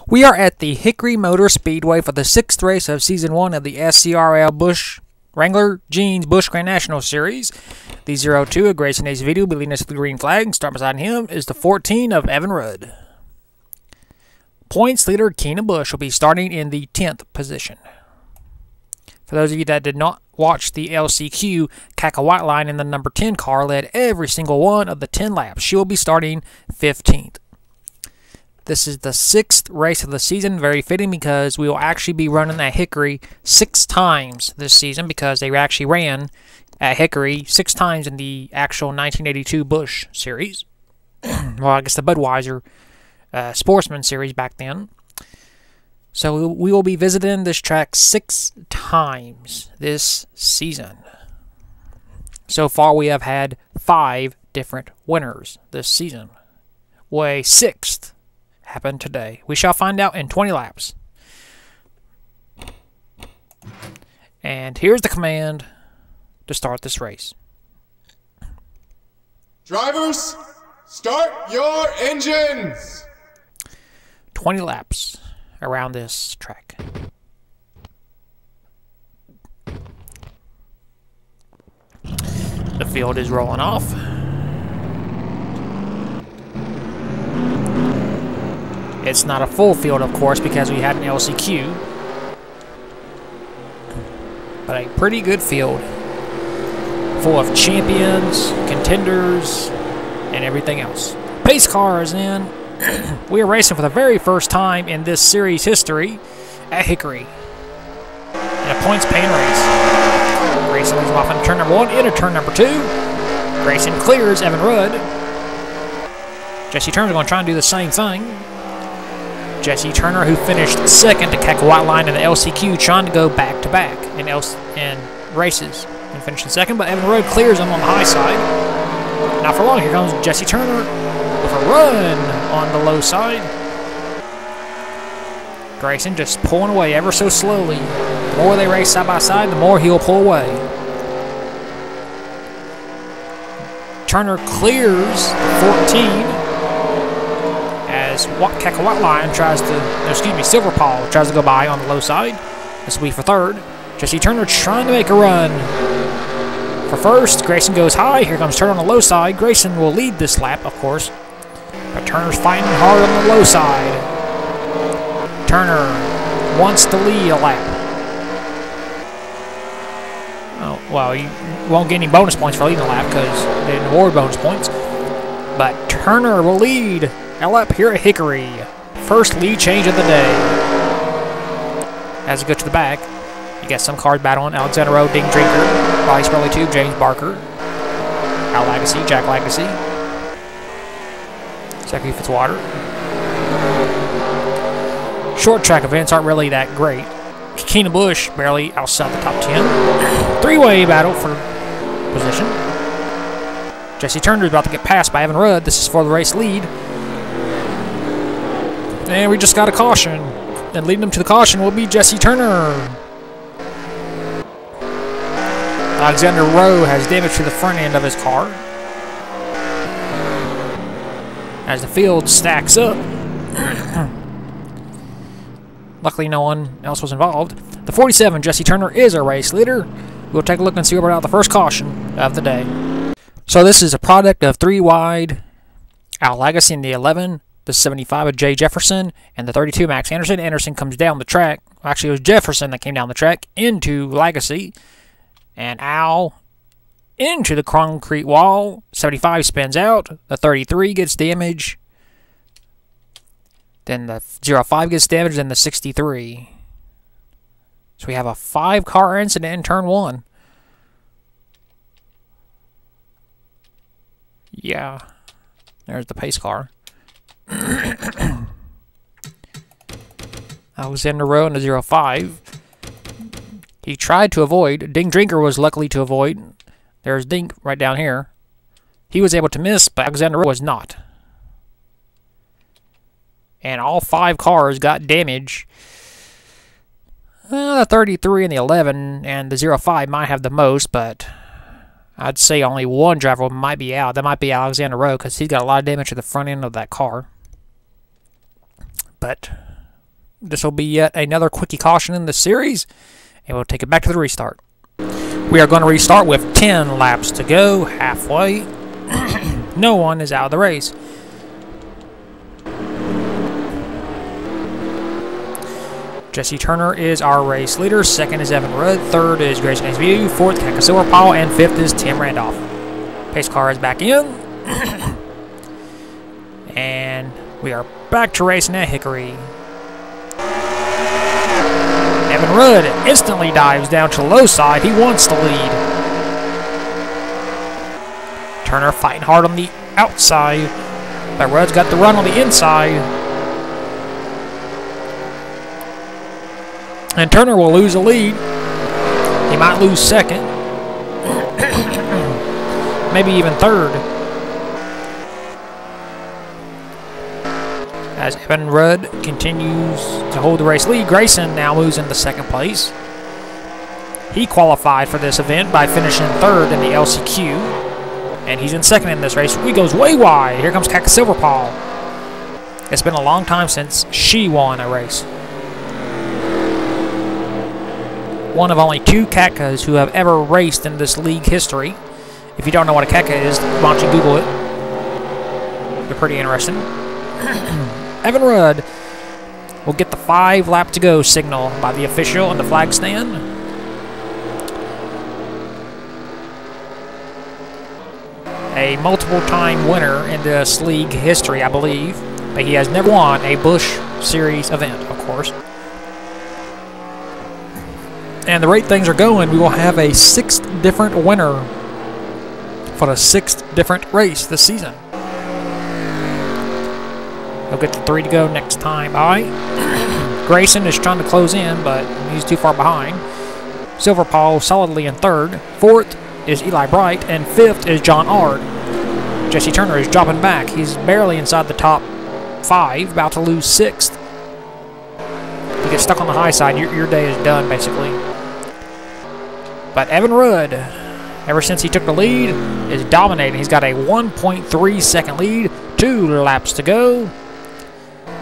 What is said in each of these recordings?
We are at the Hickory Motor Speedway for the 6th race of Season 1 of the SCRL Busch Wrangler Jeans Busch Grand National Series. The 02 of Grayson A's video will be leading us to the green flag. Start beside him is the 14 of Evan Rudd. Points leader Keenan Busch will be starting in the 10th position. For those of you that did not watch the LCQ, Kaka Whiteline in the number 10 car led every single one of the 10 laps. She will be starting 15th. This is the 6th race of the season. Very fitting because we will actually be running at Hickory 6 times this season because they actually ran at Hickory 6 times in the actual 1982 Busch series. Well, I guess the Budweiser Sportsman series back then. So we will be visiting this track 6 times this season. So far we have had 5 different winners this season. A 6th happened today. We shall find out in 20 laps. And here's the command to start this race. Drivers, start your engines! 20 laps around this track. The field is rolling off. It's not a full field, of course, because we had an LCQ. But a pretty good field. Full of champions, contenders, and everything else. Pace car is in. We are racing for the very first time in this series history at Hickory. In a points-paying race. Grayson leads off into turn number 1, into turn number 2. Grayson clears Evan Rudd. Jesse Turner's going to try and do the same thing. Jesse Turner, who finished 2nd to Kaka Whiteline in the LCQ, trying to go back-to-back in races. And finishing 2nd, but Evan Rudd clears him on the high side. Not for long, here comes Jesse Turner with a run on the low side. Grayson just pulling away ever so slowly. The more they race side by side, the more he'll pull away. Turner clears 14 as Kaka Whiteline tries to, Silver Paul tries to go by on the low side. This will be for 3rd. Jesse Turner trying to make a run for 1st. Grayson goes high. Here comes Turner on the low side. Grayson will lead this lap, of course. But Turner's fighting hard on the low side. Turner wants to lead a lap. Oh, well, you won't get any bonus points for leading a lap because they didn't award bonus points. But Turner will lead a lap here at Hickory. First lead change of the day. As we go to the back, you got some cars battling. Alexander Rowe, Ding Drinker, Bobby Spurley Tube, James Barker, Al Lagacy, Jack Lagacy, Zachary Fitzwater. Short track events aren't really that great. Keenan Busch barely outside the top 10. Three-way battle for position. Jesse Turner is about to get passed by Evan Rudd. This is for the race lead. And we just got a caution. And leading them to the caution will be Jesse Turner. Alexander Rowe has damage to the front end of his car. As the field stacks up. Luckily, no one else was involved. The 47, Jesse Turner, is our race leader. We'll take a look and see what brought out the first caution of the day. So this is a product of 3 wide, Al Lagacy in the 11, the 75 of Jay Jefferson, and the 32 Max Anderson. Anderson comes down the track. Actually, it was Jefferson that came down the track into Lagacy. And Al into the concrete wall. 75 spins out. The 33 gets damage. Then the 05 gets damaged. Then the 63. So we have a 5-car incident in turn 1. Yeah. There's the pace car. Alexander Rowe in the 05. He tried to avoid. Ding Drinker was luckily to avoid. There's Dink right down here. He was able to miss, but Alexander Rowe was not. And all 5 cars got damage. The 33 and the 11 and the 05 might have the most, but I'd say only one driver might be out. That might be Alexander Rowe because he's got a lot of damage to the front end of that car. But This will be yet another quickie caution in the series, and we'll take it back to the restart. We are going to restart with 10 laps to go, halfway. No one is out of the race. Jesse Turner is our race leader. Second is Evan Rudd. Third is Grayson View. Fourth, Kaka Silverpaw. And fifth is Tim Randolph. Pace car is back in. And we are back to racing at Hickory. Evan Rudd instantly dives down to the low side. He wants the lead. Turner fighting hard on the outside, but Rudd's got the run on the inside. And Turner will lose the lead. He might lose second. Maybe even third. As Evan Rudd continues to hold the race lead, Grayson now moves into second place. He qualified for this event by finishing third in the LCQ. And he's in second in this race. He goes way wide. Here comes Kaka Silverpaw. It's been a long time since she won a race. One of only 2 Kakas who have ever raced in this league history. If you don't know what a Kaka is, why don't you Google it? They're pretty interesting. Evan Rudd will get the 5 lap to go signal by the official on the flag stand. A multiple-time winner in this league history, I believe, but he has never won a Busch Series event, of course. And the rate things are going, we will have a 6th different winner for the 6th different race this season. He'll get the 3 to go next time by. Grayson is trying to close in, but he's too far behind. Silverpaw solidly in third. Fourth is Eli Bright, and fifth is John Ard. Jesse Turner is dropping back. He's barely inside the top 5, about to lose 6th. If you get stuck on the high side, your day is done, basically. But Evan Rudd, ever since he took the lead, is dominating. He's got a 1.3 second lead, 2 laps to go.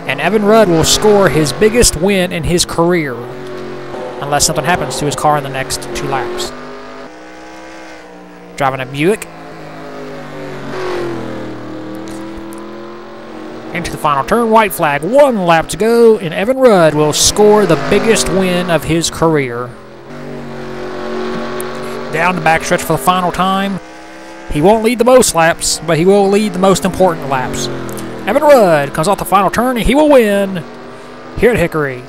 And Evan Rudd will score his biggest win in his career, unless something happens to his car in the next 2 laps. Driving a Buick. Into the final turn, white flag, 1 lap to go, and Evan Rudd will score the biggest win of his career. Down the backstretch for the final time. He won't lead the most laps, but he will lead the most important laps. Evan Rudd comes off the final turn, and he will win here at Hickory.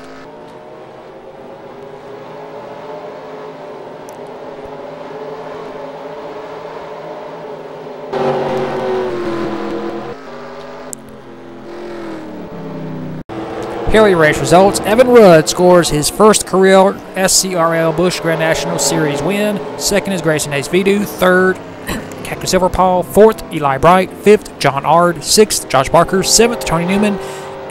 Here are your race results. Evan Rudd scores his first career SCRL Busch Grand National Series win. Second is Grayson Vidu. Third, Kaka Silverpaw. Fourth, Eli Bright. Fifth, John Ard. Sixth, Josh Barker. Seventh, Tony Newman.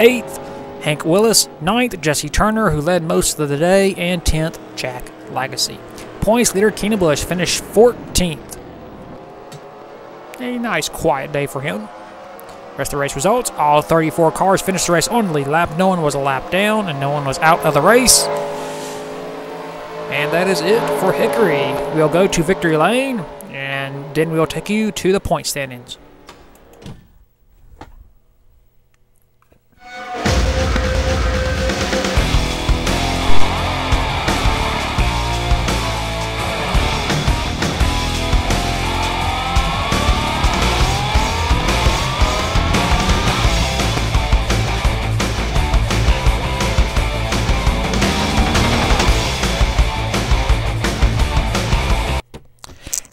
Eighth, Hank Willis. Ninth, Jesse Turner, who led most of the day. And 10th, Jack Lagacy. Points leader Keenan Busch finished 14th. A nice quiet day for him. Rest of the race results, all 34 cars finished the race on the lead lap. No one was a lap down, and no one was out of the race. And that is it for Hickory. We'll go to Victory Lane, and then we'll take you to the point standings.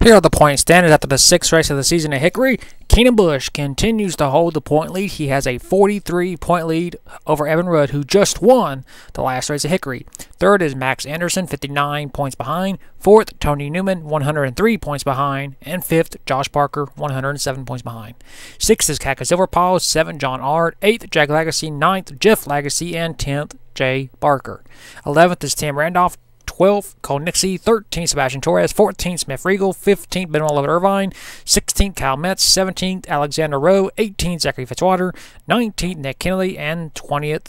Here are the point standings after the 6th race of the season at Hickory. Keenan Busch continues to hold the point lead. He has a 43-point lead over Evan Rudd, who just won the last race at Hickory. Third is Max Anderson, 59 points behind. Fourth, Tony Newman, 103 points behind. And fifth, Josh Parker, 107 points behind. Sixth is Kaka Silverpaw, 7th, John Ard. 8th, Jack Lagacy. 9th, Jeff Lagacy. And 10th, Jay Barker. 11th is Tim Randolph. 12th, Cole Nixie. 13th, Sebastian Torres. 14th, Smith Regal. 15th, Benoit Lovett Irvine. 16th, Kyle Metz. 17th, Alexander Rowe. 18th, Zachary Fitzwater. 19th, Nick Kennedy. And 20th,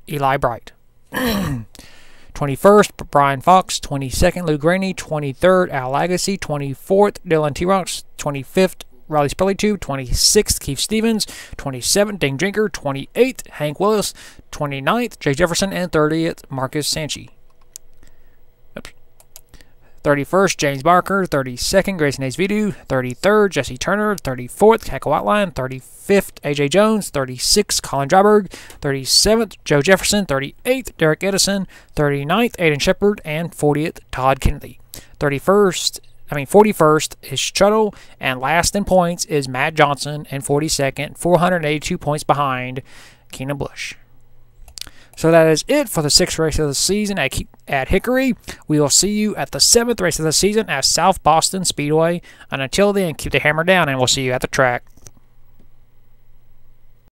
Eli Bright. 21st, Brian Fox. 22nd, Lou Graney. 23rd, Al Agassi. 24th, Dylan T-Rox. 25th, Riley Spurley 2. 26th, Keith Stevens. 27th, Dane Drinker. 28th, Hank Willis. 29th, Jay Jefferson. And 30th, Marcus Sanchi. 31st, James Barker. 32nd, Grayson Hayes Vidu. 33rd, Jesse Turner. 34th, Cackle Whiteline. 35th, AJ Jones. 36th, Colin Dryberg. 37th, Joe Jefferson. 38th, Derek Edison. 39th, Aiden Shepard. And 40th, Todd Kennedy. 41st is Chuttle. And last in points is Matt Johnson. And 42nd, 482 points behind Keenan Busch. So that is it for the 6th race of the season at Hickory. We will see you at the 7th race of the season at South Boston Speedway. And until then, keep the hammer down, and we'll see you at the track.